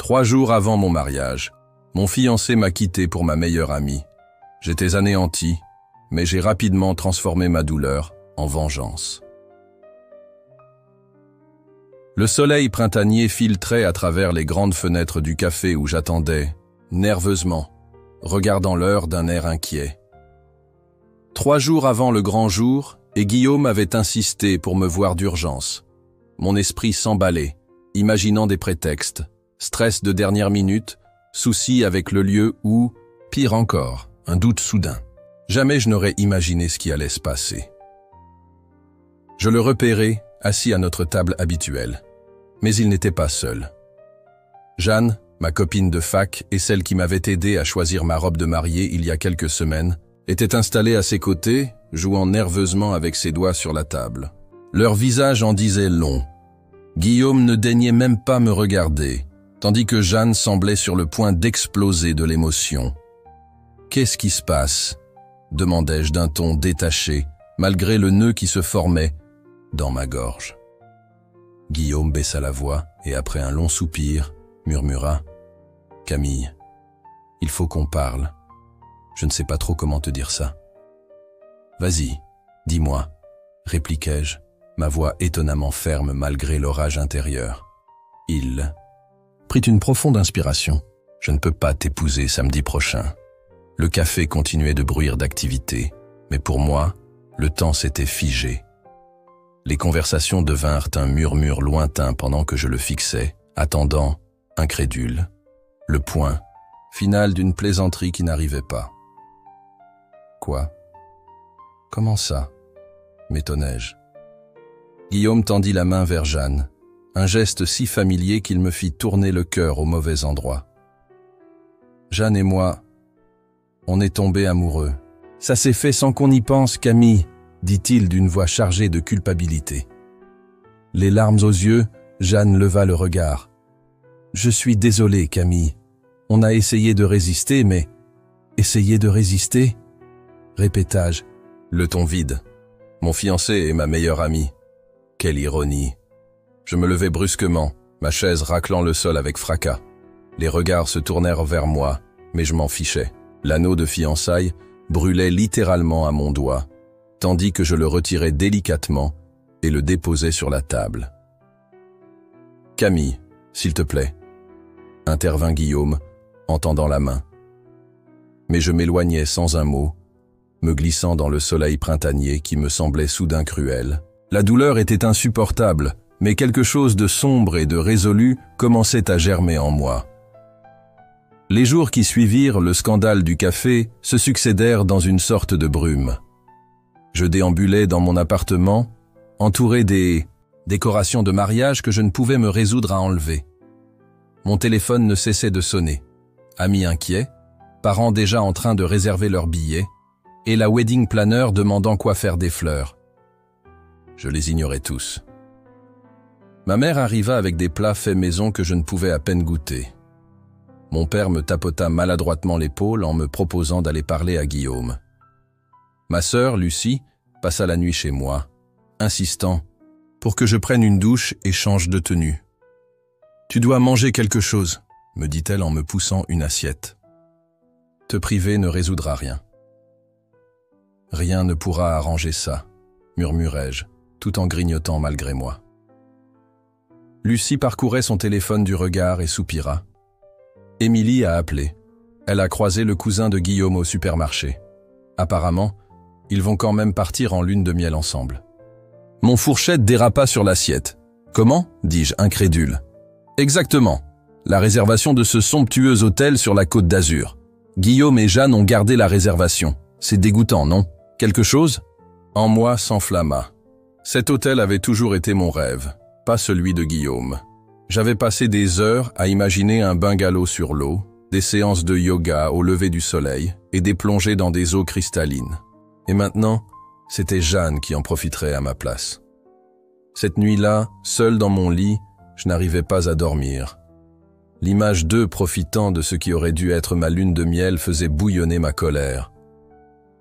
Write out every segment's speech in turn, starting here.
3 jours avant mon mariage, mon fiancé m'a quitté pour ma meilleure amie. J'étais anéanti, mais j'ai rapidement transformé ma douleur en vengeance. Le soleil printanier filtrait à travers les grandes fenêtres du café où j'attendais, nerveusement, regardant l'heure d'un air inquiet. 3 jours avant le grand jour, et Guillaume avait insisté pour me voir d'urgence. Mon esprit s'emballait, imaginant des prétextes, stress de dernière minute, souci avec le lieu ou, pire encore, un doute soudain. Jamais je n'aurais imaginé ce qui allait se passer. Je le repérai, assis à notre table habituelle. Mais il n'était pas seul. Jeanne, ma copine de fac et celle qui m'avait aidé à choisir ma robe de mariée il y a quelques semaines, était installée à ses côtés, jouant nerveusement avec ses doigts sur la table. Leur visage en disait long. Guillaume ne daignait même pas me regarder, tandis que Jeanne semblait sur le point d'exploser de l'émotion. « Qu'est-ce qui se passe ?» demandai-je d'un ton détaché, malgré le nœud qui se formait dans ma gorge. Guillaume baissa la voix et après un long soupir, murmura « Camille, il faut qu'on parle. Je ne sais pas trop comment te dire ça. »« Vas-y, dis-moi, » répliquai-je, ma voix étonnamment ferme malgré l'orage intérieur. Il prit une profonde inspiration. « Je ne peux pas t'épouser samedi prochain. » Le café continuait de bruire d'activité, mais pour moi, le temps s'était figé. Les conversations devinrent un murmure lointain pendant que je le fixais, attendant, incrédule, le point final d'une plaisanterie qui n'arrivait pas. « Quoi ? Comment ça ?» m'étonnai-je. Guillaume tendit la main vers Jeanne, un geste si familier qu'il me fit tourner le cœur au mauvais endroit. Jeanne et moi, on est tombés amoureux. « Ça s'est fait sans qu'on y pense, Camille », dit-il d'une voix chargée de culpabilité. Les larmes aux yeux, Jeanne leva le regard. « Je suis désolé, Camille. On a essayé de résister, mais... »« Essayer de résister ?» répétai-je, le ton vide. Mon fiancé est ma meilleure amie. Quelle ironie. Je me levai brusquement, ma chaise raclant le sol avec fracas. Les regards se tournèrent vers moi, mais je m'en fichais. L'anneau de fiançailles brûlait littéralement à mon doigt, tandis que je le retirais délicatement et le déposais sur la table. « Camille, s'il te plaît, » intervint Guillaume, en tendant la main. Mais je m'éloignais sans un mot, me glissant dans le soleil printanier qui me semblait soudain cruel. La douleur était insupportable, mais quelque chose de sombre et de résolu commençait à germer en moi. Les jours qui suivirent le scandale du café se succédèrent dans une sorte de brume. Je déambulais dans mon appartement, entouré des décorations de mariage que je ne pouvais me résoudre à enlever. Mon téléphone ne cessait de sonner. Amis inquiets, parents déjà en train de réserver leurs billets, et la wedding planner demandant quoi faire des fleurs. Je les ignorais tous. Ma mère arriva avec des plats faits maison que je ne pouvais à peine goûter. Mon père me tapota maladroitement l'épaule en me proposant d'aller parler à Guillaume. Ma sœur, Lucie, passa la nuit chez moi, insistant pour que je prenne une douche et change de tenue. « Tu dois manger quelque chose », me dit-elle en me poussant une assiette. « Te priver ne résoudra rien. »« Rien ne pourra arranger ça », murmurai-je, tout en grignotant malgré moi. Lucie parcourait son téléphone du regard et soupira. Émilie a appelé. Elle a croisé le cousin de Guillaume au supermarché. Apparemment, ils vont quand même partir en lune de miel ensemble. Mon fourchette dérapa sur l'assiette. « Comment ?» dis-je, incrédule. « Exactement. La réservation de ce somptueux hôtel sur la Côte d'Azur. Guillaume et Jeanne ont gardé la réservation. C'est dégoûtant, non ? Quelque chose ?» En moi s'enflamma. Cet hôtel avait toujours été mon rêve, pas celui de Guillaume. J'avais passé des heures à imaginer un bungalow sur l'eau, des séances de yoga au lever du soleil et des plongées dans des eaux cristallines. Et maintenant, c'était Jeanne qui en profiterait à ma place. Cette nuit-là, seul dans mon lit, je n'arrivais pas à dormir. L'image d'eux profitant de ce qui aurait dû être ma lune de miel faisait bouillonner ma colère.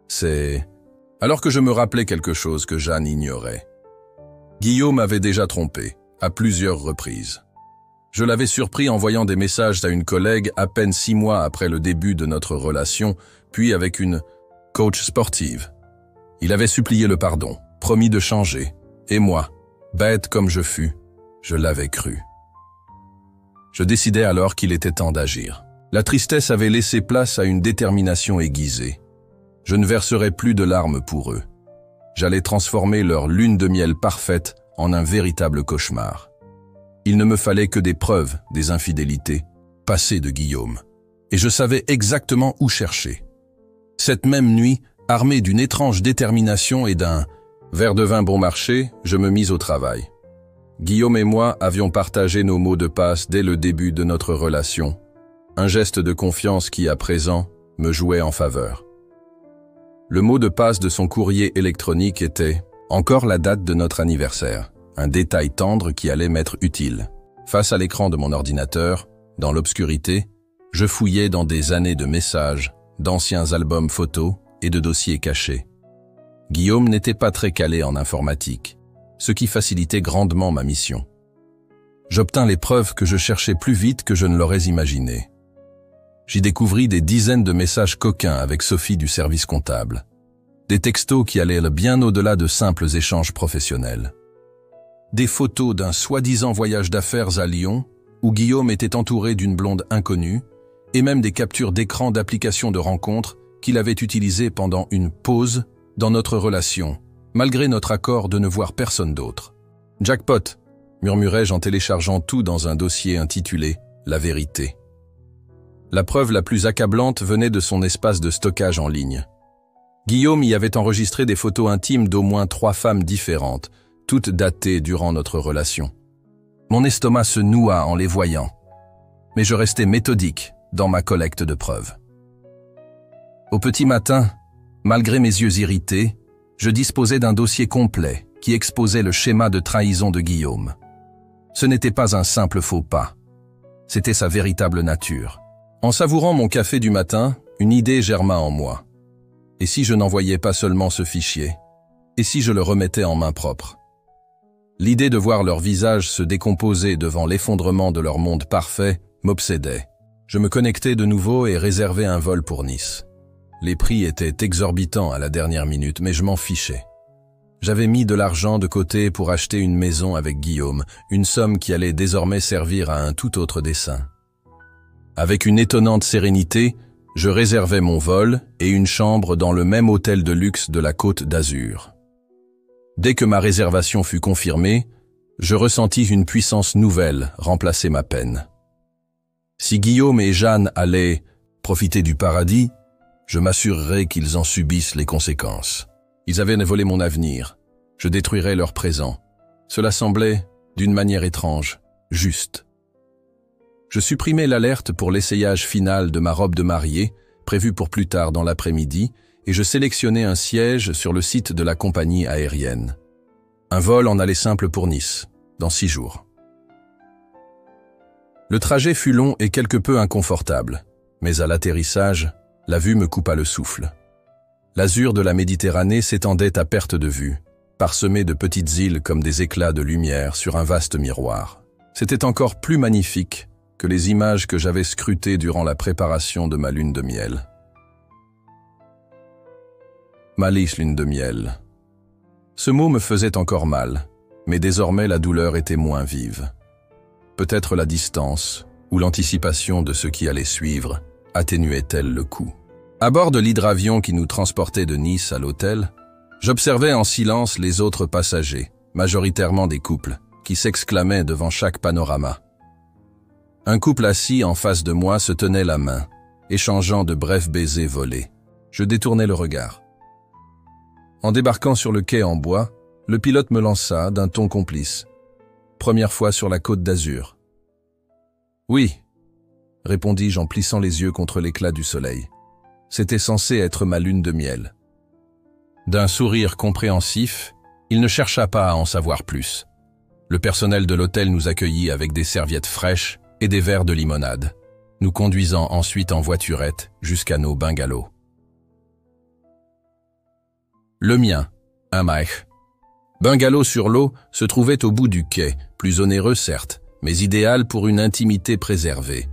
C'est... Alors que je me rappelais quelque chose que Jeanne ignorait. Guillaume m'avait déjà trompé, à plusieurs reprises. Je l'avais surpris en voyant des messages à une collègue à peine 6 mois après le début de notre relation, puis avec une coach sportive. Il avait supplié le pardon, promis de changer, et moi, bête comme je fus, je l'avais cru. Je décidai alors qu'il était temps d'agir. La tristesse avait laissé place à une détermination aiguisée. Je ne verserais plus de larmes pour eux. J'allais transformer leur lune de miel parfaite en un véritable cauchemar. Il ne me fallait que des preuves des infidélités passées de Guillaume. Et je savais exactement où chercher. Cette même nuit, armé d'une étrange détermination et d'un verre de vin bon marché, je me mis au travail. Guillaume et moi avions partagé nos mots de passe dès le début de notre relation. Un geste de confiance qui, à présent, me jouait en faveur. Le mot de passe de son courrier électronique était « Encore la date de notre anniversaire », un détail tendre qui allait m'être utile. Face à l'écran de mon ordinateur, dans l'obscurité, je fouillais dans des années de messages, d'anciens albums photos et de dossiers cachés. Guillaume n'était pas très calé en informatique, ce qui facilitait grandement ma mission. J'obtins les preuves que je cherchais plus vite que je ne l'aurais imaginé. J'y découvris des dizaines de messages coquins avec Sophie du service comptable. Des textos qui allaient bien au-delà de simples échanges professionnels. Des photos d'un soi-disant voyage d'affaires à Lyon, où Guillaume était entouré d'une blonde inconnue, et même des captures d'écran d'applications de rencontres qu'il avait utilisées pendant une pause dans notre relation, malgré notre accord de ne voir personne d'autre. « Jackpot !» murmurai-je en téléchargeant tout dans un dossier intitulé « La vérité ». La preuve la plus accablante venait de son espace de stockage en ligne. Guillaume y avait enregistré des photos intimes d'au moins 3 femmes différentes, toutes datées durant notre relation. Mon estomac se noua en les voyant, mais je restais méthodique dans ma collecte de preuves. Au petit matin, malgré mes yeux irrités, je disposais d'un dossier complet qui exposait le schéma de trahison de Guillaume. Ce n'était pas un simple faux pas, c'était sa véritable nature. En savourant mon café du matin, une idée germa en moi. Et si je n'envoyais pas seulement ce fichier? Et si je le remettais en main propre? L'idée de voir leur visage se décomposer devant l'effondrement de leur monde parfait m'obsédait. Je me connectais de nouveau et réservais un vol pour Nice. Les prix étaient exorbitants à la dernière minute, mais je m'en fichais. J'avais mis de l'argent de côté pour acheter une maison avec Guillaume, une somme qui allait désormais servir à un tout autre dessein. Avec une étonnante sérénité, je réservais mon vol et une chambre dans le même hôtel de luxe de la Côte d'Azur. Dès que ma réservation fut confirmée, je ressentis une puissance nouvelle remplacer ma peine. Si Guillaume et Jeanne allaient profiter du paradis, je m'assurerais qu'ils en subissent les conséquences. Ils avaient volé mon avenir, je détruirais leur présent. Cela semblait, d'une manière étrange, juste. Je supprimai l'alerte pour l'essayage final de ma robe de mariée, prévue pour plus tard dans l'après-midi, et je sélectionnai un siège sur le site de la compagnie aérienne. Un vol en aller simple pour Nice, dans 6 jours. Le trajet fut long et quelque peu inconfortable, mais à l'atterrissage, la vue me coupa le souffle. L'azur de la Méditerranée s'étendait à perte de vue, parsemé de petites îles comme des éclats de lumière sur un vaste miroir. C'était encore plus magnifique que les images que j'avais scrutées durant la préparation de ma lune de miel. Ma liche lune de miel. Ce mot me faisait encore mal, mais désormais la douleur était moins vive. Peut-être la distance, ou l'anticipation de ce qui allait suivre, atténuait-elle le coup. À bord de l'hydravion qui nous transportait de Nice à l'hôtel, j'observais en silence les autres passagers, majoritairement des couples, qui s'exclamaient devant chaque panorama. Un couple assis en face de moi se tenait la main, échangeant de brefs baisers volés. Je détournai le regard. En débarquant sur le quai en bois, le pilote me lança d'un ton complice. Première fois sur la Côte d'Azur. Oui, répondis-je en plissant les yeux contre l'éclat du soleil. C'était censé être ma lune de miel. D'un sourire compréhensif, il ne chercha pas à en savoir plus. Le personnel de l'hôtel nous accueillit avec des serviettes fraîches et des verres de limonade, nous conduisant ensuite en voiturette jusqu'à nos bungalows. Le mien, un Maich. Bungalow sur l'eau, se trouvait au bout du quai, plus onéreux certes, mais idéal pour une intimité préservée.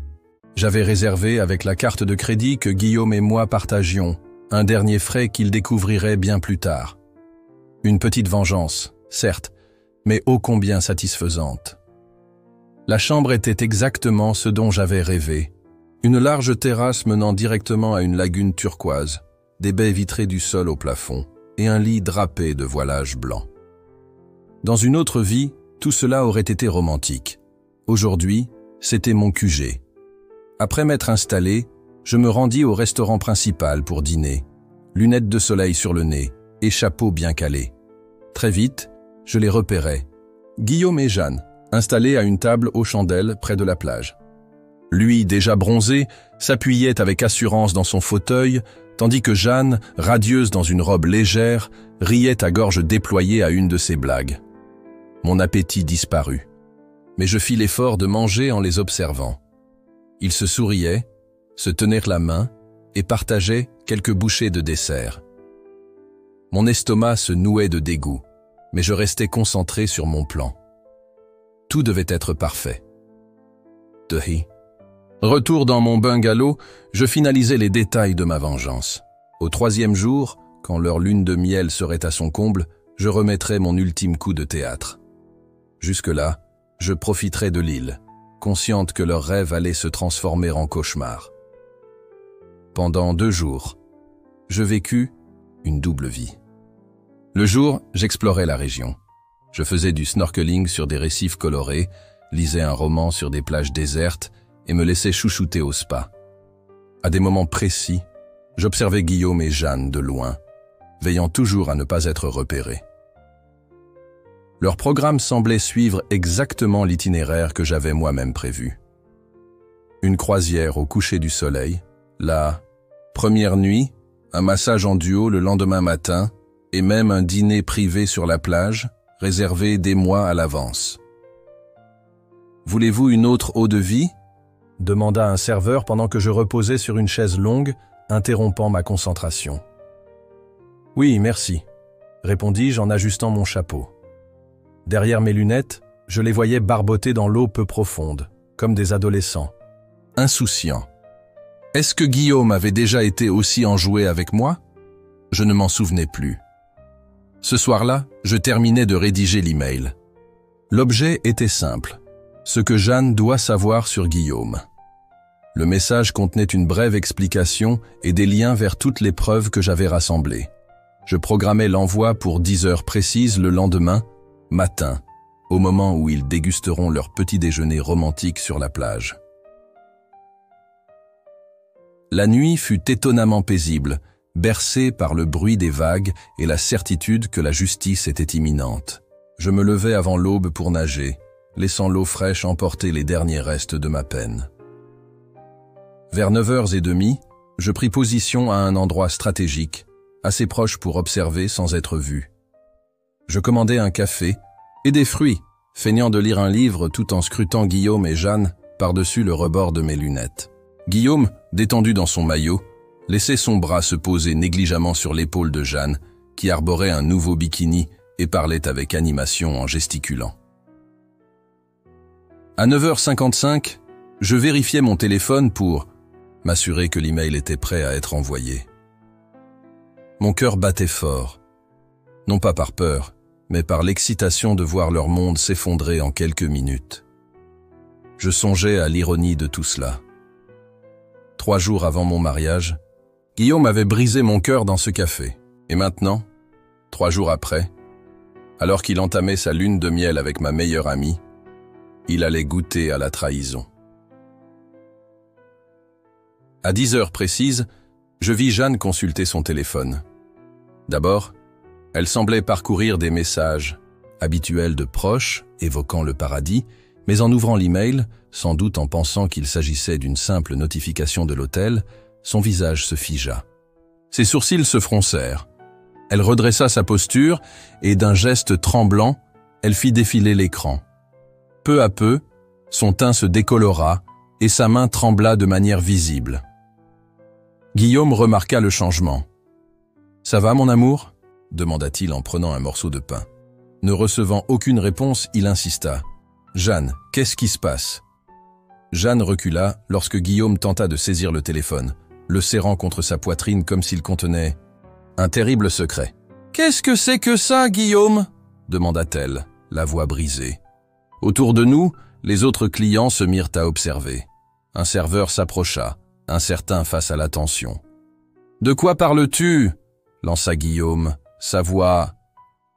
J'avais réservé avec la carte de crédit que Guillaume et moi partagions, un dernier frais qu'il découvrirait bien plus tard. Une petite vengeance, certes, mais ô combien satisfaisante. La chambre était exactement ce dont j'avais rêvé. Une large terrasse menant directement à une lagune turquoise, des baies vitrées du sol au plafond et un lit drapé de voilage blanc. Dans une autre vie, tout cela aurait été romantique. Aujourd'hui, c'était mon QG. Après m'être installé, je me rendis au restaurant principal pour dîner, lunettes de soleil sur le nez et chapeau bien calé. Très vite, je les repérais. Guillaume et Jeanne, installés à une table aux chandelles près de la plage. Lui, déjà bronzé, s'appuyait avec assurance dans son fauteuil, tandis que Jeanne, radieuse dans une robe légère, riait à gorge déployée à une de ses blagues. Mon appétit disparut, mais je fis l'effort de manger en les observant. Ils se souriaient, se tenaient la main et partageaient quelques bouchées de dessert. Mon estomac se nouait de dégoût, mais je restais concentré sur mon plan. Tout devait être parfait. Retour dans mon bungalow, je finalisais les détails de ma vengeance. Au 3e jour, quand leur lune de miel serait à son comble, je remettrais mon ultime coup de théâtre. Jusque-là, je profiterais de l'île, consciente que leur rêve allait se transformer en cauchemar. Pendant 2 jours, je vécus une double vie. Le jour, j'explorais la région. Je faisais du snorkeling sur des récifs colorés, lisais un roman sur des plages désertes et me laissais chouchouter au spa. À des moments précis, j'observais Guillaume et Jeanne de loin, veillant toujours à ne pas être repéré. Leur programme semblait suivre exactement l'itinéraire que j'avais moi-même prévu. Une croisière au coucher du soleil, la première nuit, un massage en duo le lendemain matin et même un dîner privé sur la plage, réservé des mois à l'avance. « Voulez-vous une autre eau de vie ?» demanda un serveur pendant que je reposais sur une chaise longue, interrompant ma concentration. « Oui, merci », répondis-je en ajustant mon chapeau. Derrière mes lunettes, je les voyais barboter dans l'eau peu profonde, comme des adolescents, insouciants. Est-ce que Guillaume avait déjà été aussi enjoué avec moi? Je ne m'en souvenais plus. Ce soir-là, je terminais de rédiger l'email. L'objet était simple. Ce que Jeanne doit savoir sur Guillaume. Le message contenait une brève explication et des liens vers toutes les preuves que j'avais rassemblées. Je programmais l'envoi pour 10 heures précises le lendemain, matin, au moment où ils dégusteront leur petit déjeuner romantique sur la plage. La nuit fut étonnamment paisible, bercée par le bruit des vagues et la certitude que la justice était imminente. Je me levai avant l'aube pour nager, laissant l'eau fraîche emporter les derniers restes de ma peine. Vers 9h30, je pris position à un endroit stratégique, assez proche pour observer sans être vu. Je commandai un café et des fruits, feignant de lire un livre tout en scrutant Guillaume et Jeanne par-dessus le rebord de mes lunettes. Guillaume, détendu dans son maillot, laissait son bras se poser négligemment sur l'épaule de Jeanne, qui arborait un nouveau bikini et parlait avec animation en gesticulant. À 9h55, je vérifiais mon téléphone pour m'assurer que l'email était prêt à être envoyé. Mon cœur battait fort, non pas par peur, mais par l'excitation de voir leur monde s'effondrer en quelques minutes. Je songeais à l'ironie de tout cela. 3 jours avant mon mariage, Guillaume avait brisé mon cœur dans ce café. Et maintenant, 3 jours après, alors qu'il entamait sa lune de miel avec ma meilleure amie, il allait goûter à la trahison. À 10 heures précises, je vis Jeanne consulter son téléphone. D'abord, elle semblait parcourir des messages habituels de proches évoquant le paradis, mais en ouvrant l'email, sans doute en pensant qu'il s'agissait d'une simple notification de l'hôtel, son visage se figea. Ses sourcils se froncèrent. Elle redressa sa posture et d'un geste tremblant, elle fit défiler l'écran. Peu à peu, son teint se décolora et sa main trembla de manière visible. Guillaume remarqua le changement. « Ça va, mon amour ?» demanda-t-il en prenant un morceau de pain. Ne recevant aucune réponse, il insista. Jeanne, qu'est-ce qui se passe? Jeanne recula lorsque Guillaume tenta de saisir le téléphone, le serrant contre sa poitrine comme s'il contenait un terrible secret. « Qu'est-ce que c'est que ça, Guillaume ?» demanda-t-elle, la voix brisée. Autour de nous, les autres clients se mirent à observer. Un serveur s'approcha, incertain face à la tension. « De quoi parles-tu » lança Guillaume, sa voix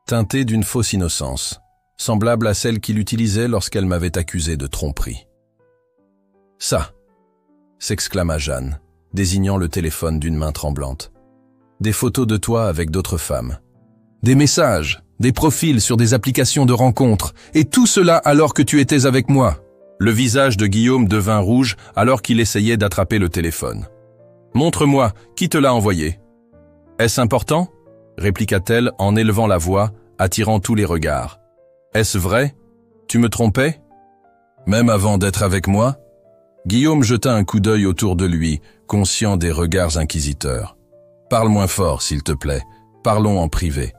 teintée d'une fausse innocence, semblable à celle qu'il utilisait lorsqu'elle m'avait accusé de tromperie. « Ça » s'exclama Jeanne, désignant le téléphone d'une main tremblante. « Des photos de toi avec d'autres femmes. Des messages, des profils sur des applications de rencontres, et tout cela alors que tu étais avec moi. » Le visage de Guillaume devint rouge alors qu'il essayait d'attraper le téléphone. « Montre-moi, qui te l'a envoyé ?»« Est-ce important ?» répliqua-t-elle en élevant la voix, attirant tous les regards. « Est-ce vrai? Tu me trompais? Même avant d'être avec moi ?» Guillaume jeta un coup d'œil autour de lui, conscient des regards inquisiteurs. « Parle moins fort, s'il te plaît. Parlons en privé. »«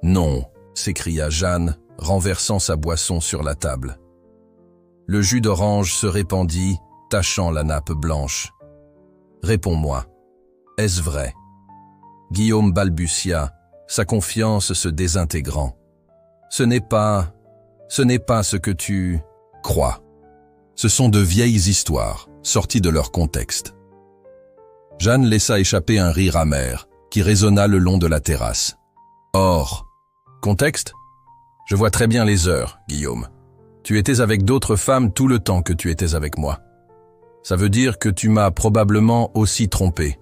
Non !» s'écria Jeanne, renversant sa boisson sur la table. Le jus d'orange se répandit, tachant la nappe blanche. « Réponds-moi. Est-ce vrai ?» Guillaume balbutia, sa confiance se désintégrant. « Ce n'est pas ce que tu crois. Ce sont de vieilles histoires, sorties de leur contexte. » Jeanne laissa échapper un rire amer, qui résonna le long de la terrasse. « Or, contexte? Je vois très bien les heures, Guillaume. Tu étais avec d'autres femmes tout le temps que tu étais avec moi. Ça veut dire que tu m'as probablement aussi trompé. »«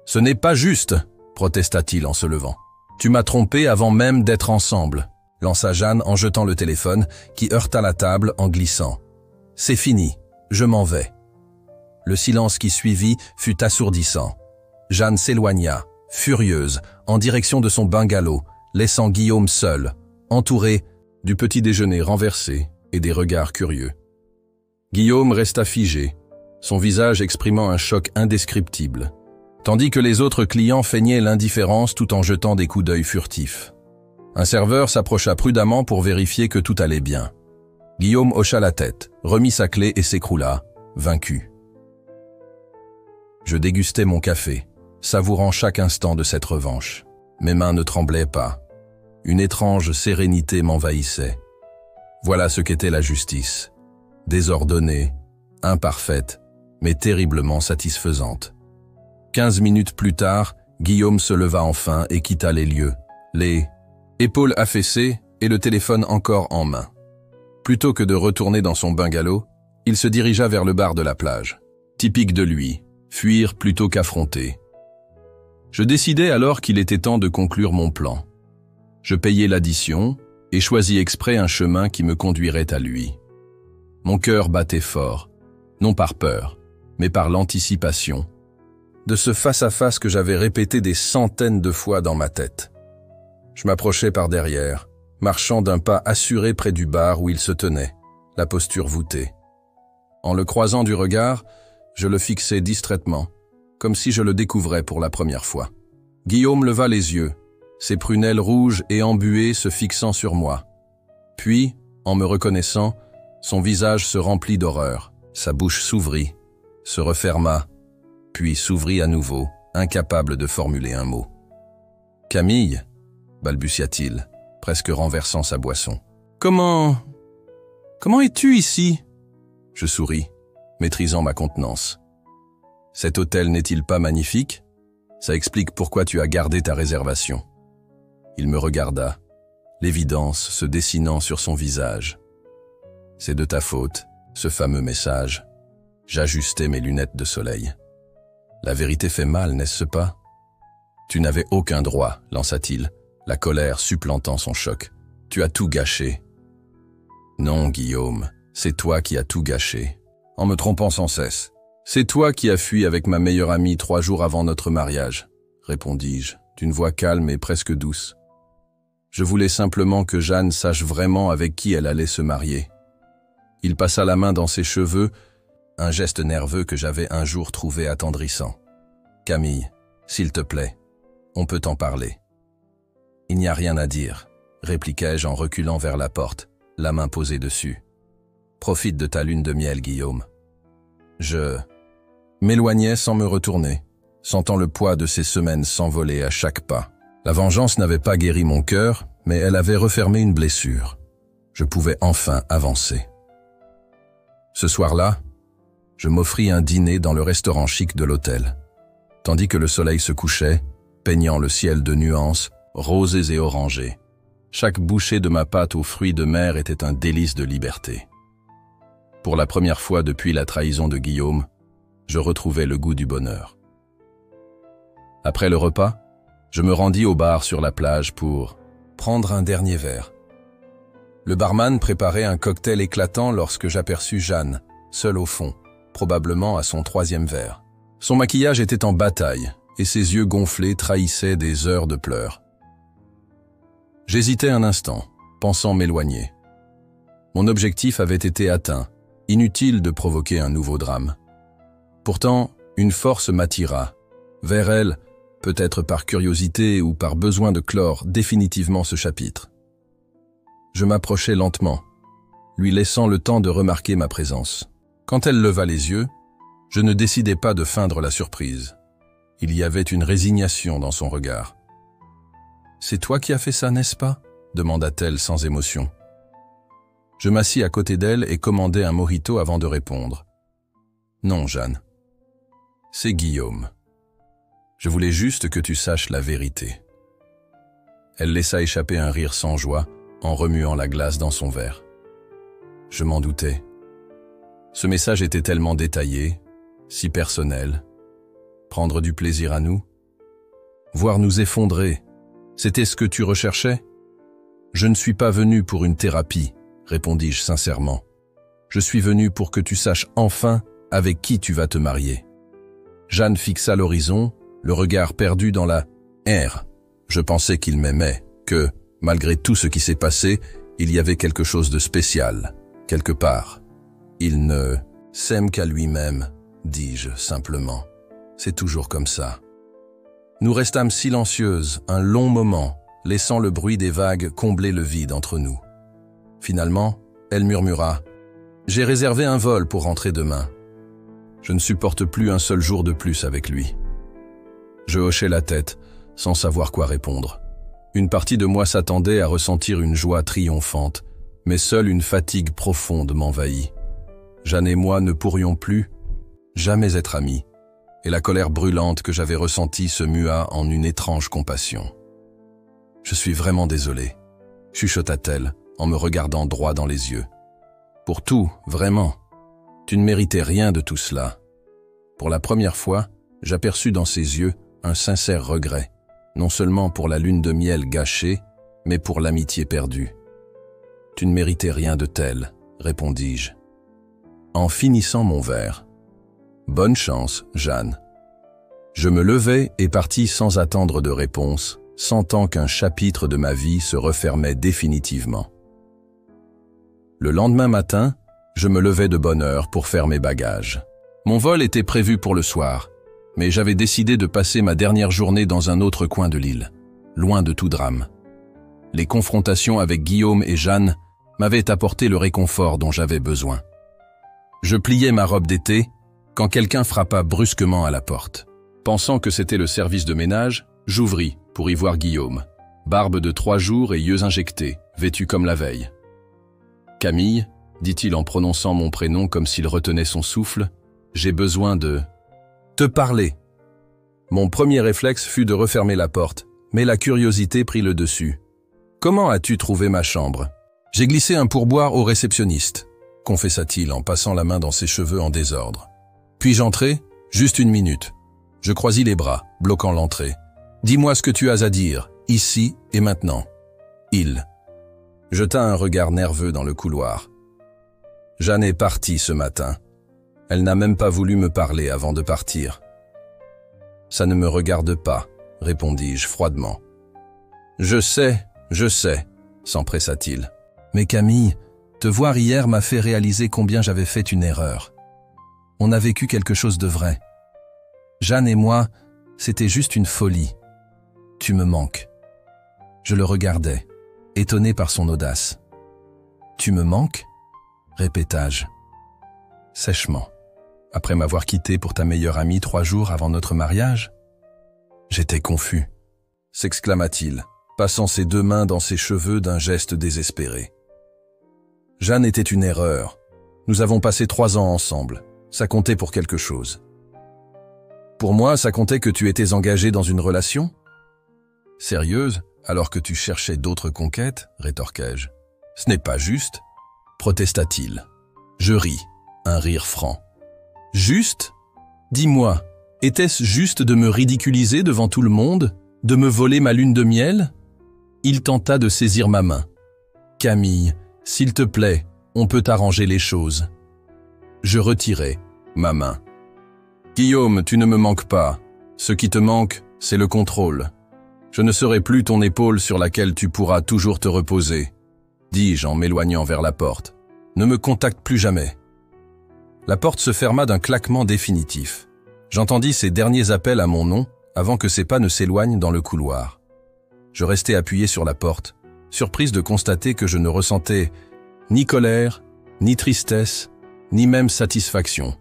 Ce n'est pas juste !» protesta-t-il en se levant. « Tu m'as trompé avant même d'être ensemble !» lança Jeanne en jetant le téléphone, qui heurta la table en glissant. « C'est fini, je m'en vais. » Le silence qui suivit fut assourdissant. Jeanne s'éloigna, furieuse, en direction de son bungalow, laissant Guillaume seul, entouré du petit déjeuner renversé et des regards curieux. Guillaume resta figé, son visage exprimant un choc indescriptible, tandis que les autres clients feignaient l'indifférence tout en jetant des coups d'œil furtifs. Un serveur s'approcha prudemment pour vérifier que tout allait bien. Guillaume hocha la tête, remit sa clé et s'écroula, vaincu. Je dégustais mon café, savourant chaque instant de cette revanche. Mes mains ne tremblaient pas. Une étrange sérénité m'envahissait. Voilà ce qu'était la justice. Désordonnée, imparfaite, mais terriblement satisfaisante. 15 minutes plus tard, Guillaume se leva enfin et quitta les lieux, les épaules affaissées et le téléphone encore en main. Plutôt que de retourner dans son bungalow, il se dirigea vers le bar de la plage. Typique de lui, fuir plutôt qu'affronter. Je décidai alors qu'il était temps de conclure mon plan. Je payai l'addition et choisis exprès un chemin qui me conduirait à lui. Mon cœur battait fort, non par peur, mais par l'anticipation, de ce face-à-face que j'avais répété des centaines de fois dans ma tête. Je m'approchai par derrière, marchant d'un pas assuré près du bar où il se tenait, la posture voûtée. En le croisant du regard, je le fixai distraitement, comme si je le découvrais pour la première fois. Guillaume leva les yeux, ses prunelles rouges et embuées se fixant sur moi. Puis, en me reconnaissant, son visage se remplit d'horreur, sa bouche s'ouvrit, se referma, puis s'ouvrit à nouveau, incapable de formuler un mot. « Camille » balbutia-t-il, presque renversant sa boisson. « Comment es-tu ici ?» Je souris, maîtrisant ma contenance. « Cet hôtel n'est-il pas magnifique? Ça explique pourquoi tu as gardé ta réservation. » Il me regarda, l'évidence se dessinant sur son visage. « C'est de ta faute, ce fameux message. » J'ajustai mes lunettes de soleil. « La vérité fait mal, n'est-ce pas? » « Tu n'avais aucun droit, lança-t-il, la colère supplantant son choc. « Tu as tout gâché. » « Non, Guillaume, c'est toi qui as tout gâché, en me trompant sans cesse. C'est toi qui as fui avec ma meilleure amie 3 jours avant notre mariage, » répondis-je, d'une voix calme et presque douce. Je voulais simplement que Jeanne sache vraiment avec qui elle allait se marier. Il passa la main dans ses cheveux, un geste nerveux que j'avais un jour trouvé attendrissant. « Camille, s'il te plaît, on peut en parler. »« Il n'y a rien à dire, » répliquai-je en reculant vers la porte, la main posée dessus. Profite de ta lune de miel, Guillaume. Je m'éloignais sans me retourner, sentant le poids de ces semaines s'envoler à chaque pas. La vengeance n'avait pas guéri mon cœur, mais elle avait refermé une blessure. Je pouvais enfin avancer. Ce soir-là, je m'offris un dîner dans le restaurant chic de l'hôtel. Tandis que le soleil se couchait, peignant le ciel de nuances, rosées et orangées. Chaque bouchée de ma pâte aux fruits de mer était un délice de liberté. Pour la première fois depuis la trahison de Guillaume, je retrouvais le goût du bonheur. Après le repas, je me rendis au bar sur la plage pour prendre un dernier verre. Le barman préparait un cocktail éclatant lorsque j'aperçus Jeanne, seule au fond, probablement à son 3e verre. Son maquillage était en bataille et ses yeux gonflés trahissaient des heures de pleurs. J'hésitais un instant, pensant m'éloigner. Mon objectif avait été atteint, inutile de provoquer un nouveau drame. Pourtant, une force m'attira. Vers elle, peut-être par curiosité ou par besoin de clore définitivement ce chapitre. Je m'approchai lentement, lui laissant le temps de remarquer ma présence. Quand elle leva les yeux, je ne décidai pas de feindre la surprise. Il y avait une résignation dans son regard. « C'est toi qui as fait ça, n'est-ce pas ?» demanda-t-elle sans émotion. Je m'assis à côté d'elle et commandai un mojito avant de répondre. « Non, Jeanne. C'est Guillaume. Je voulais juste que tu saches la vérité. » Elle laissa échapper un rire sans joie en remuant la glace dans son verre. Je m'en doutais. Ce message était tellement détaillé, si personnel. Prendre du plaisir à nous, voir nous effondrer, c'était ce que tu recherchais? Je ne suis pas venu pour une thérapie, répondis-je sincèrement. Je suis venu pour que tu saches enfin avec qui tu vas te marier. Jeanne fixa l'horizon, le regard perdu dans la R. Je pensais qu'il m'aimait, que, malgré tout ce qui s'est passé, il y avait quelque chose de spécial, quelque part. Il ne s'aime qu'à lui-même, dis-je simplement. C'est toujours comme ça. Nous restâmes silencieuses un long moment, laissant le bruit des vagues combler le vide entre nous. Finalement, elle murmura « J'ai réservé un vol pour rentrer demain. Je ne supporte plus un seul jour de plus avec lui. » Je hochai la tête, sans savoir quoi répondre. Une partie de moi s'attendait à ressentir une joie triomphante, mais seule une fatigue profonde m'envahit. Jeanne et moi ne pourrions plus jamais être amis, et la colère brûlante que j'avais ressentie se mua en une étrange compassion. « Je suis vraiment désolé, » chuchota-t-elle en me regardant droit dans les yeux. « Pour tout, vraiment. Tu ne méritais rien de tout cela. » Pour la première fois, j'aperçus dans ses yeux un sincère regret, non seulement pour la lune de miel gâchée, mais pour l'amitié perdue. « Tu ne méritais rien de tel, » répondis-je, en finissant mon verre. « Bonne chance, Jeanne. » Je me levai et partis sans attendre de réponse, sentant qu'un chapitre de ma vie se refermait définitivement. Le lendemain matin, je me levai de bonne heure pour faire mes bagages. Mon vol était prévu pour le soir, mais j'avais décidé de passer ma dernière journée dans un autre coin de l'île, loin de tout drame. Les confrontations avec Guillaume et Jeanne m'avaient apporté le réconfort dont j'avais besoin. Je pliais ma robe d'été quand quelqu'un frappa brusquement à la porte. Pensant que c'était le service de ménage, j'ouvris pour y voir Guillaume, barbe de 3 jours et yeux injectés, vêtu comme la veille. « Camille, dit-il en prononçant mon prénom comme s'il retenait son souffle, j'ai besoin de te parler. » Mon premier réflexe fut de refermer la porte, mais la curiosité prit le dessus. « Comment as-tu trouvé ma chambre ?»« J'ai glissé un pourboire au réceptionniste, » confessa-t-il en passant la main dans ses cheveux en désordre. « Puis-je entrer ? Juste 1 minute. » Je croisis les bras, bloquant l'entrée. « Dis-moi ce que tu as à dire, ici et maintenant. » Il jeta un regard nerveux dans le couloir. « Jeanne est partie ce matin. Elle n'a même pas voulu me parler avant de partir. »« Ça ne me regarde pas, » répondis-je froidement. « Je sais, s'empressa-t-il. « Mais Camille, te voir hier m'a fait réaliser combien j'avais fait une erreur. On a vécu quelque chose de vrai. Jeanne et moi, c'était juste une folie. Tu me manques. » Je le regardais, étonné par son audace. « Tu me manques ?» répétai-je, sèchement, après m'avoir quitté pour ta meilleure amie 3 jours avant notre mariage. J'étais confus, s'exclama-t-il, passant ses 2 mains dans ses cheveux d'un geste désespéré. Jeanne était une erreur. Nous avons passé 3 ans ensemble. Ça comptait pour quelque chose. Pour moi, ça comptait que tu étais engagée dans une relation? Sérieuse, alors que tu cherchais d'autres conquêtes, rétorquai-je. Ce n'est pas juste, protesta-t-il. Je ris, un rire franc. Juste? Dis-moi, était-ce juste de me ridiculiser devant tout le monde, de me voler ma lune de miel? Il tenta de saisir ma main. Camille, s'il te plaît, on peut arranger les choses. Je retirai ma main. Guillaume, tu ne me manques pas. Ce qui te manque, c'est le contrôle. Je ne serai plus ton épaule sur laquelle tu pourras toujours te reposer, dis-je en m'éloignant vers la porte. Ne me contacte plus jamais. La porte se ferma d'un claquement définitif. J'entendis ses derniers appels à mon nom avant que ses pas ne s'éloignent dans le couloir. Je restai appuyé sur la porte, surprise de constater que je ne ressentais ni colère, ni tristesse, ni même satisfaction.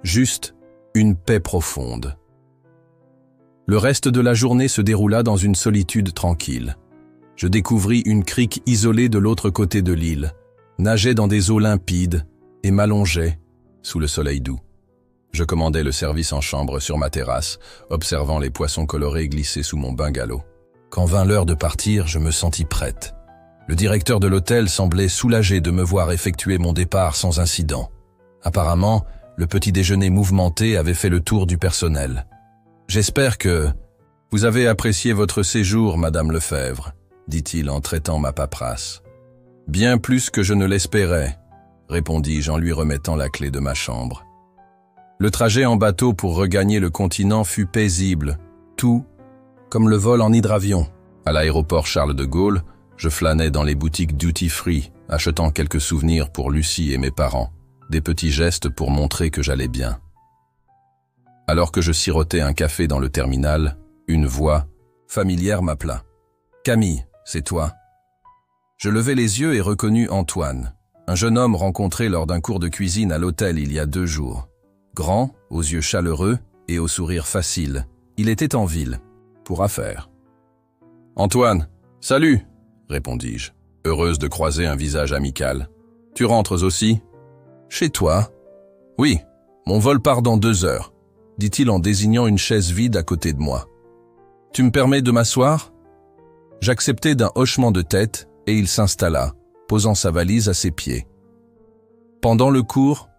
Juste une paix profonde. Le reste de la journée se déroula dans une solitude tranquille. Je découvris une crique isolée de l'autre côté de l'île, nageais dans des eaux limpides et m'allongeais sous le soleil doux. Je commandai le service en chambre sur ma terrasse, observant les poissons colorés glisser sous mon bungalow. Quand vint l'heure de partir, je me sentis prête. Le directeur de l'hôtel semblait soulagé de me voir effectuer mon départ sans incident. Apparemment, le petit déjeuner mouvementé avait fait le tour du personnel. « J'espère que vous avez apprécié votre séjour, Madame Lefebvre, » dit-il en traitant ma paperasse. « Bien plus que je ne l'espérais, » répondis-je en lui remettant la clé de ma chambre. Le trajet en bateau pour regagner le continent fut paisible, tout comme le vol en hydravion. À l'aéroport Charles de Gaulle, je flânais dans les boutiques duty-free, achetant quelques souvenirs pour Lucie et mes parents, des petits gestes pour montrer que j'allais bien. Alors que je sirotais un café dans le terminal, une voix familière m'appela. « Camille, c'est toi ?» Je levai les yeux et reconnus Antoine, un jeune homme rencontré lors d'un cours de cuisine à l'hôtel il y a 2 jours. Grand, aux yeux chaleureux et au sourire facile, il était en ville, pour affaires. « Antoine, salut !» répondis-je, heureuse de croiser un visage amical. « Tu rentres aussi ?»« Chez toi ?»« Oui, mon vol part dans 2 heures. » dit-il en désignant une chaise vide à côté de moi. « Tu me permets de m'asseoir ?» J'acceptai d'un hochement de tête et il s'installa, posant sa valise à ses pieds. Pendant le cours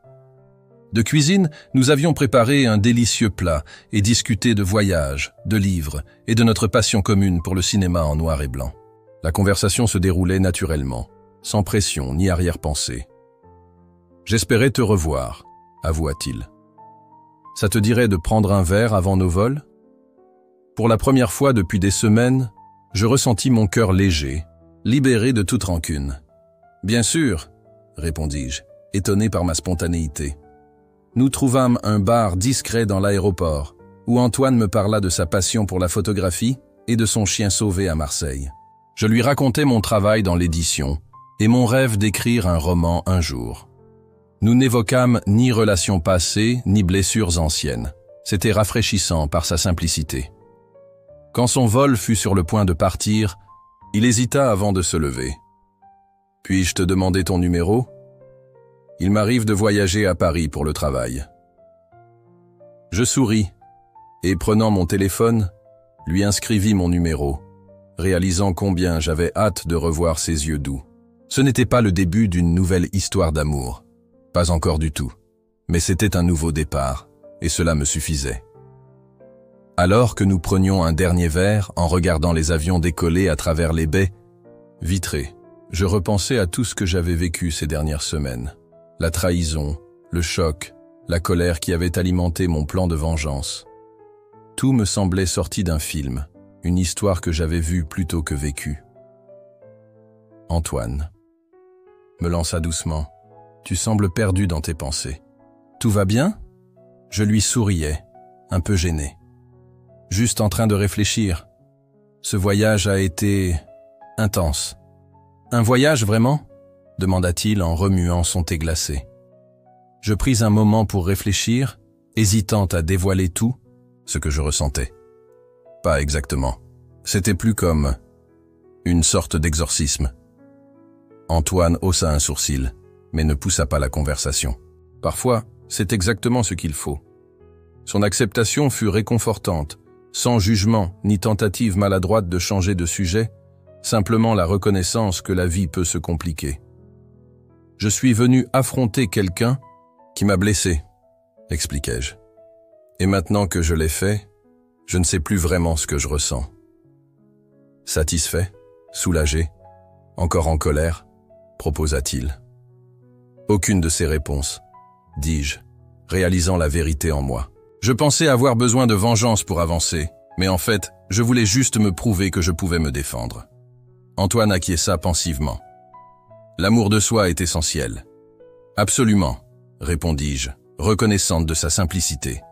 de cuisine, nous avions préparé un délicieux plat et discuté de voyages, de livres et de notre passion commune pour le cinéma en noir et blanc. La conversation se déroulait naturellement, sans pression ni arrière-pensée. « J'espérais te revoir, » avoua-t-il. « Ça te dirait de prendre un verre avant nos vols ?» Pour la première fois depuis des semaines, je ressentis mon cœur léger, libéré de toute rancune. « Bien sûr, » répondis-je, étonné par ma spontanéité. Nous trouvâmes un bar discret dans l'aéroport, où Antoine me parla de sa passion pour la photographie et de son chien sauvé à Marseille. Je lui racontai mon travail dans l'édition et mon rêve d'écrire un roman un jour. Nous n'évoquâmes ni relations passées, ni blessures anciennes. C'était rafraîchissant par sa simplicité. Quand son vol fut sur le point de partir, il hésita avant de se lever. « Puis-je te demander ton numéro ? Il m'arrive de voyager à Paris pour le travail. » Je souris et, prenant mon téléphone, lui inscrivis mon numéro, réalisant combien j'avais hâte de revoir ses yeux doux. Ce n'était pas le début d'une nouvelle histoire d'amour. Pas encore du tout. Mais c'était un nouveau départ, et cela me suffisait. Alors que nous prenions un dernier verre en regardant les avions décoller à travers les baies vitrées, je repensais à tout ce que j'avais vécu ces dernières semaines. La trahison, le choc, la colère qui avait alimenté mon plan de vengeance. Tout me semblait sorti d'un film, une histoire que j'avais vue plutôt que vécue. Antoine me lança doucement. « Tu sembles perdu dans tes pensées. Tout va bien ?» Je lui souriais, un peu gêné. « Juste en train de réfléchir. Ce voyage a été intense. »« Un voyage, vraiment ?» demanda-t-il en remuant son thé glacé. Je pris un moment pour réfléchir, hésitant à dévoiler tout, ce que je ressentais. Pas exactement. C'était plus comme une sorte d'exorcisme. Antoine haussa un sourcil, mais ne poussa pas la conversation. Parfois, c'est exactement ce qu'il faut. Son acceptation fut réconfortante, sans jugement ni tentative maladroite de changer de sujet, simplement la reconnaissance que la vie peut se compliquer. Je suis venu affronter quelqu'un qui m'a blessé, expliquai-je. Et maintenant que je l'ai fait, je ne sais plus vraiment ce que je ressens. Satisfait, soulagé, encore en colère, proposa-t-il. Aucune de ces réponses, dis-je, réalisant la vérité en moi. Je pensais avoir besoin de vengeance pour avancer, mais en fait, je voulais juste me prouver que je pouvais me défendre. Antoine acquiesça pensivement. L'amour de soi est essentiel. Absolument, répondis-je, reconnaissante de sa simplicité.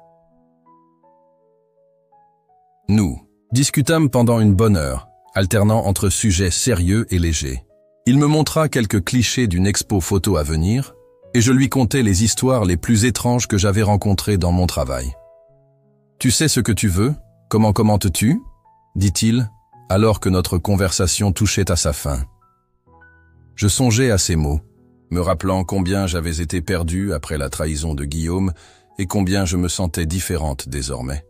Nous discutâmes pendant une bonne heure, alternant entre sujets sérieux et légers. Il me montra quelques clichés d'une expo photo à venir, et je lui contai les histoires les plus étranges que j'avais rencontrées dans mon travail. « Tu sais ce que tu veux? Comment commentes-tu » dit-il, alors que notre conversation touchait à sa fin. Je songeais à ces mots, me rappelant combien j'avais été perdue après la trahison de Guillaume et combien je me sentais différente désormais.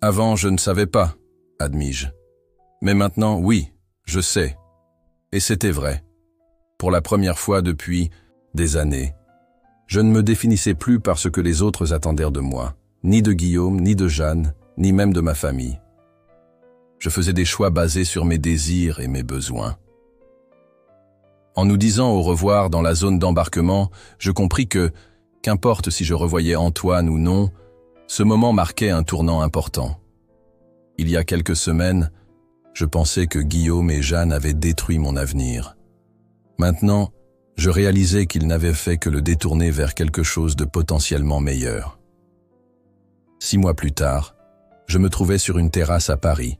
Avant, je ne savais pas, admis-je. Mais maintenant, oui, je sais. Et c'était vrai. Pour la première fois depuis des années, je ne me définissais plus par ce que les autres attendèrent de moi, ni de Guillaume, ni de Jeanne, ni même de ma famille. Je faisais des choix basés sur mes désirs et mes besoins. En nous disant au revoir dans la zone d'embarquement, je compris que, qu'importe si je revoyais Antoine ou non, ce moment marquait un tournant important. Il y a quelques semaines, je pensais que Guillaume et Jeanne avaient détruit mon avenir. Maintenant, je réalisais qu'ils n'avaient fait que le détourner vers quelque chose de potentiellement meilleur. 6 mois plus tard, je me trouvais sur une terrasse à Paris,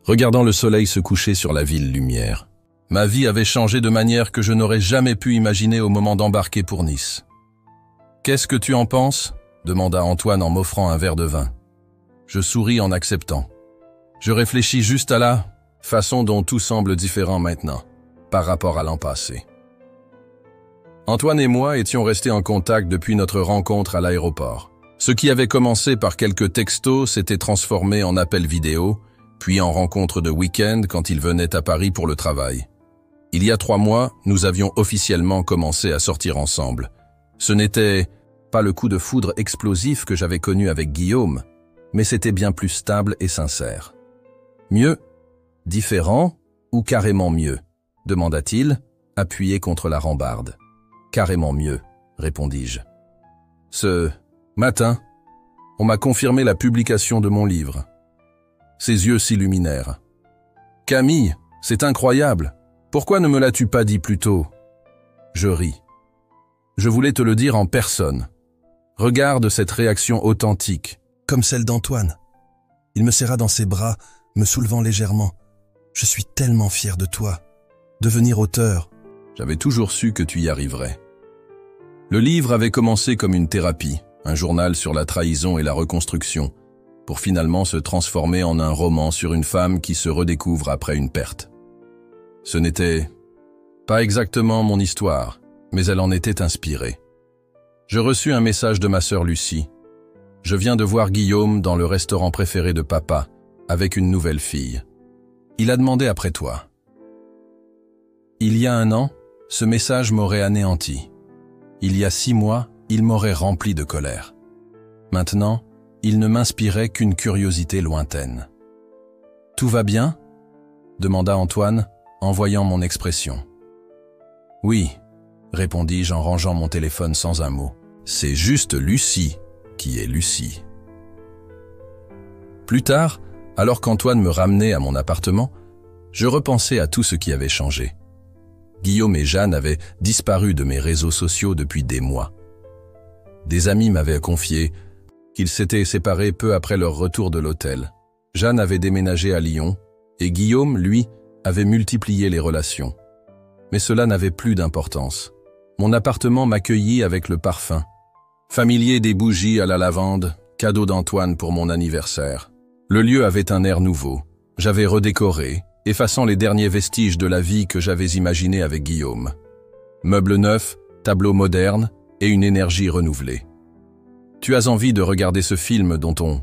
regardant le soleil se coucher sur la ville lumière. Ma vie avait changé de manière que je n'aurais jamais pu imaginer au moment d'embarquer pour Nice. « Qu'est-ce que tu en penses » demanda Antoine en m'offrant un verre de vin. Je souris en acceptant. Je réfléchis juste à la façon dont tout semble différent maintenant, par rapport à l'an passé. Antoine et moi étions restés en contact depuis notre rencontre à l'aéroport. Ce qui avait commencé par quelques textos s'était transformé en appels vidéo, puis en rencontre de week-end quand il venait à Paris pour le travail. Il y a 3 mois, nous avions officiellement commencé à sortir ensemble. Ce n'était pas le coup de foudre explosif que j'avais connu avec Guillaume, mais c'était bien plus stable et sincère. Mieux, différent ou carrément mieux, demanda-t-il, appuyé contre la rambarde. Carrément mieux, répondis-je. Ce matin, on m'a confirmé la publication de mon livre. Ses yeux s'illuminèrent. « Camille, c'est incroyable. Pourquoi ne me l'as-tu pas dit plus tôt ?» Je ris. Je voulais te le dire en personne. Regarde cette réaction authentique, comme celle d'Antoine. Il me serra dans ses bras, me soulevant légèrement. « Je suis tellement fier de toi. Devenir auteur. » J'avais toujours su que tu y arriverais. Le livre avait commencé comme une thérapie, un journal sur la trahison et la reconstruction, pour finalement se transformer en un roman sur une femme qui se redécouvre après une perte. Ce n'était pas exactement mon histoire, mais elle en était inspirée. Je reçus un message de ma sœur Lucie. Je viens de voir Guillaume dans le restaurant préféré de papa, avec une nouvelle fille. Il a demandé après toi. Il y a 1 an, ce message m'aurait anéanti. Il y a 6 mois, il m'aurait rempli de colère. Maintenant, il ne m'inspirait qu'une curiosité lointaine. « Tout va bien ?» demanda Antoine, en voyant mon expression. « Oui », répondis-je en rangeant mon téléphone sans un mot. « C'est juste Lucie qui est Lucie. » Plus tard, alors qu'Antoine me ramenait à mon appartement, je repensais à tout ce qui avait changé. Guillaume et Jeanne avaient disparu de mes réseaux sociaux depuis des mois. Des amis m'avaient confié qu'ils s'étaient séparés peu après leur retour de l'hôtel. Jeanne avait déménagé à Lyon et Guillaume, lui, avait multiplié les relations. Mais cela n'avait plus d'importance. Mon appartement m'accueillit avec le parfum. Familier des bougies à la lavande, cadeau d'Antoine pour mon anniversaire. Le lieu avait un air nouveau. J'avais redécoré, effaçant les derniers vestiges de la vie que j'avais imaginée avec Guillaume. Meubles neufs, tableaux modernes et une énergie renouvelée. « Tu as envie de regarder ce film dont on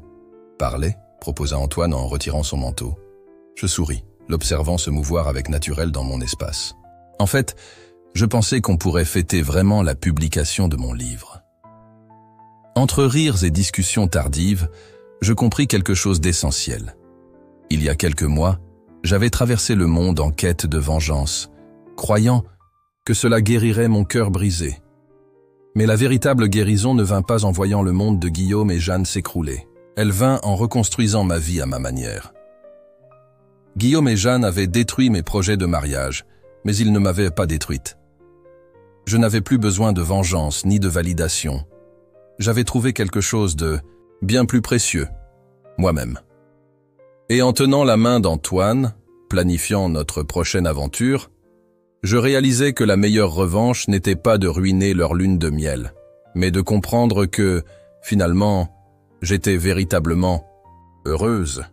parlait ?» proposa Antoine en retirant son manteau. Je souris, l'observant se mouvoir avec naturel dans mon espace. En fait, je pensais qu'on pourrait fêter vraiment la publication de mon livre. Entre rires et discussions tardives, je compris quelque chose d'essentiel. Il y a quelques mois, j'avais traversé le monde en quête de vengeance, croyant que cela guérirait mon cœur brisé. Mais la véritable guérison ne vint pas en voyant le monde de Guillaume et Jeanne s'écrouler. Elle vint en reconstruisant ma vie à ma manière. Guillaume et Jeanne avaient détruit mes projets de mariage, mais ils ne m'avaient pas détruite. Je n'avais plus besoin de vengeance ni de validation. J'avais trouvé quelque chose de bien plus précieux, moi-même. Et en tenant la main d'Antoine, planifiant notre prochaine aventure, je réalisais que la meilleure revanche n'était pas de ruiner leur lune de miel, mais de comprendre que, finalement, j'étais véritablement heureuse.